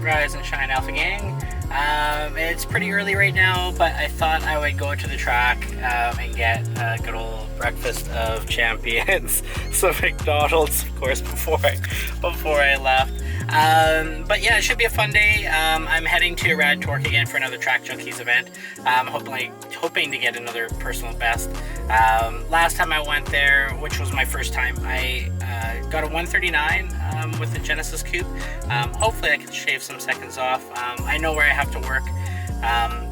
Rise and Shine Alpha Gang. It's pretty early right now, but I thought I would go to the track and get a good old breakfast of champions. Some McDonald's, of course, before I left. But yeah, it should be a fun day. I'm heading to Rad Torque again for another Track Junkies event. Hoping to get another personal best. Last time I went there, which was my first time, I got a 139 with the Genesis Coupe. Hopefully I can shave some seconds off. I know where I have to work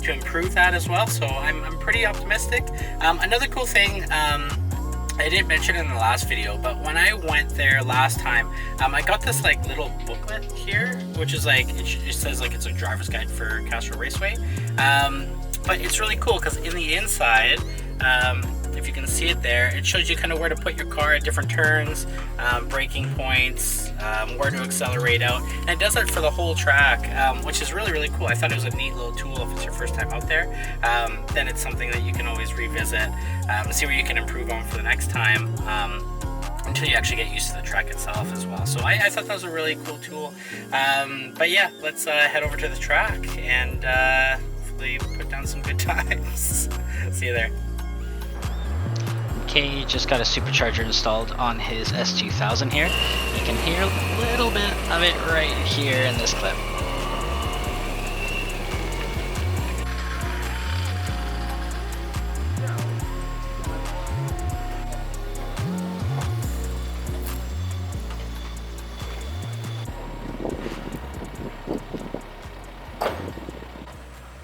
to improve that as well, so I'm pretty optimistic. Another cool thing, I didn't mention it in the last video, but when I went there last time, I got this like little booklet here, which is like, it says like it's a driver's guide for Castro Raceway. But it's really cool because in the inside, if you can see it there, it shows you kind of where to put your car at different turns, braking points, where to accelerate out, and it does that for the whole track, which is really cool. I thought it was a neat little tool if it's your first time out there. Then it's something that you can always revisit and see where you can improve on for the next time, until you actually get used to the track itself as well. So I thought that was a really cool tool. But yeah, let's head over to the track and hopefully put down some good times. See you there. Okay, just got a supercharger installed on his S2000 here. You can hear a little bit of it right here in this clip.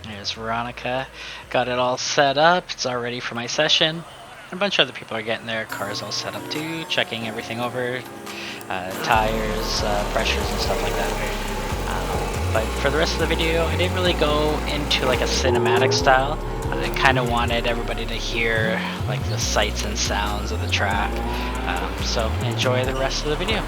There's Veronica, got it all set up, it's all ready for my session. A bunch of other people are getting their cars all set up too, checking everything over, tires, pressures and stuff like that. But for the rest of the video, I didn't really go into like a cinematic style. I kind of wanted everybody to hear like the sights and sounds of the track. So enjoy the rest of the video.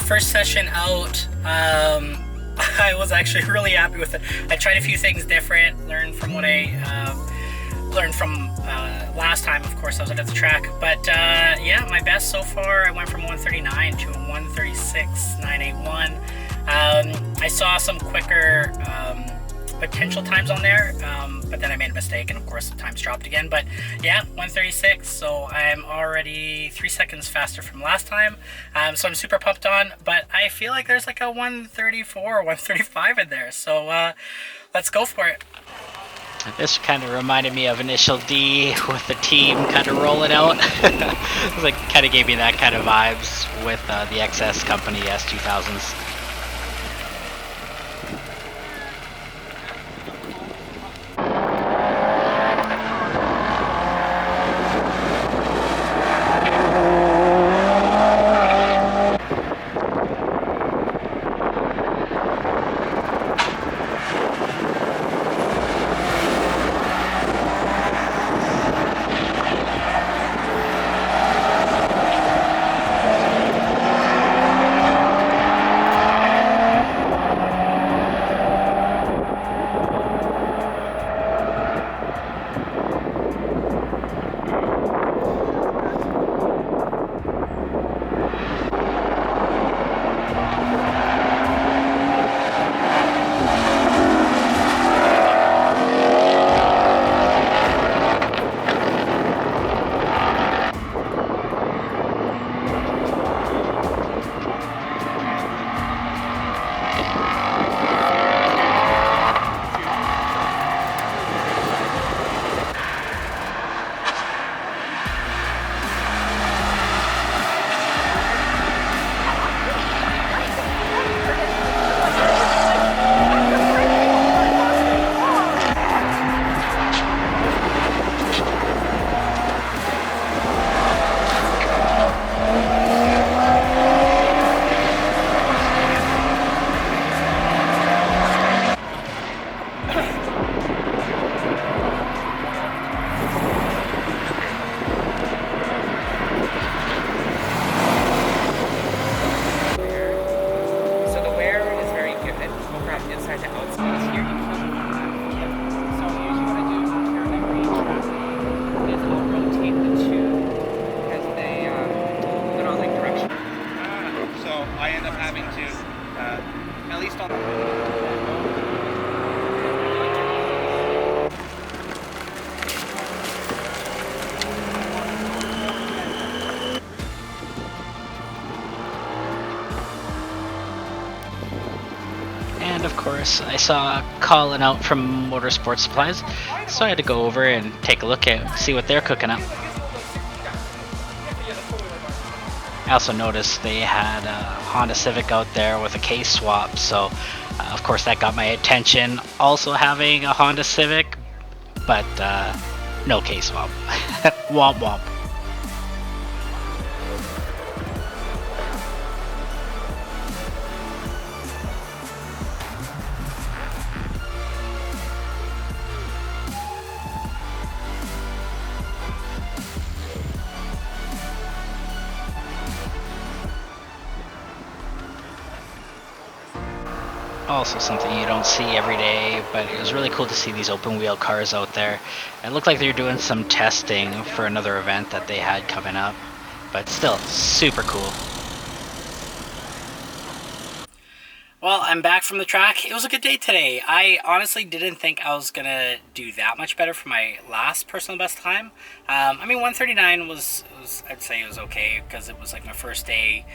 First session out, I was actually really happy with it. I tried a few things different, learned from what I learned from last time. Of course, I was at the track, but yeah, my best so far, I went from 139 to 136.981. I saw some quicker potential times on there, but then I made a mistake and of course the times dropped again. But yeah, 136, so I'm already 3 seconds faster from last time, so I'm super pumped on. But I feel like there's like a 134 or 135 in there, so let's go for it. This kind of reminded me of Initial D with the team kind of rolling out. It was like, kind of gave me that kind of vibes with the XS company S2000s. I end up having to, at least on And of course, I saw a calling out from Motorsport Supplies, so I had to go over and take a look at, see what they're cooking up. I also noticed they had a Honda Civic out there with a case swap, so of course that got my attention. Also having a Honda Civic, but no case swap. Womp womp. Also something you don't see every day, but it was really cool to see these open wheel cars out there. It looked like they were doing some testing for another event that they had coming up, but still super cool. Well, I'm back from the track. It was a good day today. I honestly didn't think I was going to do that much better for my last personal best time. I mean, 139 was I'd say it was okay, because it was like my first day.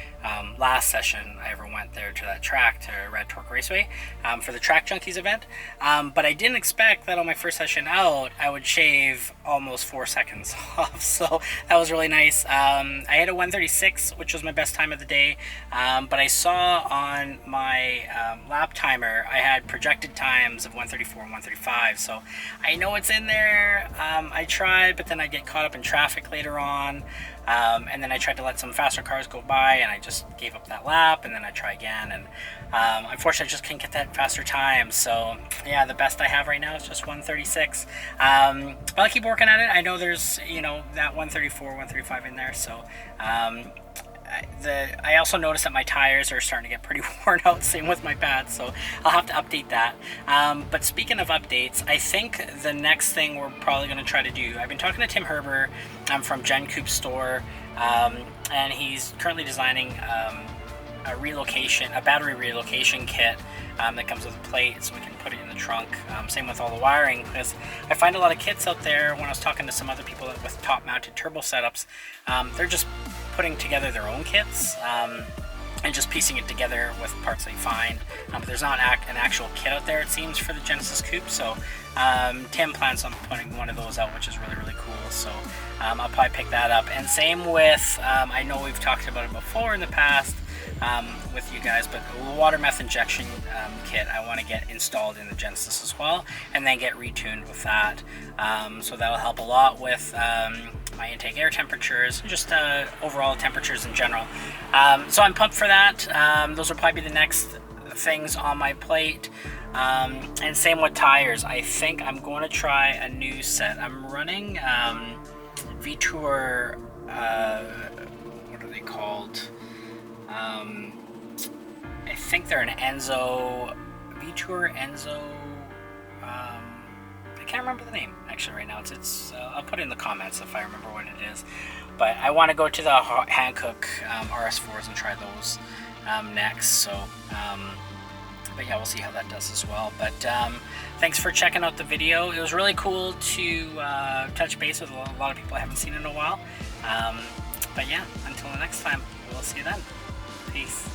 Last session I ever went there to that track, to Rad Torque Raceway, for the Track Junkies event. But I didn't expect that on my first session out, I would shave almost 4 seconds off. So that was really nice. I had a 136, which was my best time of the day. But I saw on my lap timer, I had projected times of 134 and 135. So I know it's in there. I tried, but then I get caught up in traffic later on. And then I tried to let some faster cars go by, and I just gave up that lap, and then I try again, and unfortunately I just can't get that faster time. So yeah, the best I have right now is just 136. But I'll keep working at it. I know there's, you know, that 134, 135 in there. So I also noticed that my tires are starting to get pretty worn out, same with my pads, so I'll have to update that. But speaking of updates, I think the next thing we're probably going to try to do, I've been talking to Tim Herber from Gen Coupe store, and he's currently designing a battery relocation kit that comes with a plate, so we can put it in the trunk. Same with all the wiring, because I find a lot of kits out there, when I was talking to some other people with top mounted turbo setups, they're just putting together their own kits and just piecing it together with parts they find. But there's not an actual kit out there, it seems, for the Genesis Coupe. So Tim plans on putting one of those out, which is really, really cool. So I'll probably pick that up. And same with, I know we've talked about it before in the past with you guys, but a water meth injection kit I want to get installed in the Genesis as well, and then get retuned with that. So that'll help a lot with my intake air temperatures, and just overall temperatures in general. So I'm pumped for that. Those will probably be the next things on my plate. And same with tires. I think I'm going to try a new set. I'm running V-Tour, what are they called? I think they're an Enzo, V-Tour Enzo, I can't remember the name actually right now. It's I'll put it in the comments if I remember what it is. But I want to go to the Hankook RS4s and try those next. So, but yeah, we'll see how that does as well. But thanks for checking out the video. It was really cool to touch base with a lot of people I haven't seen in a while. But yeah, until the next time, we'll see you then. Peace.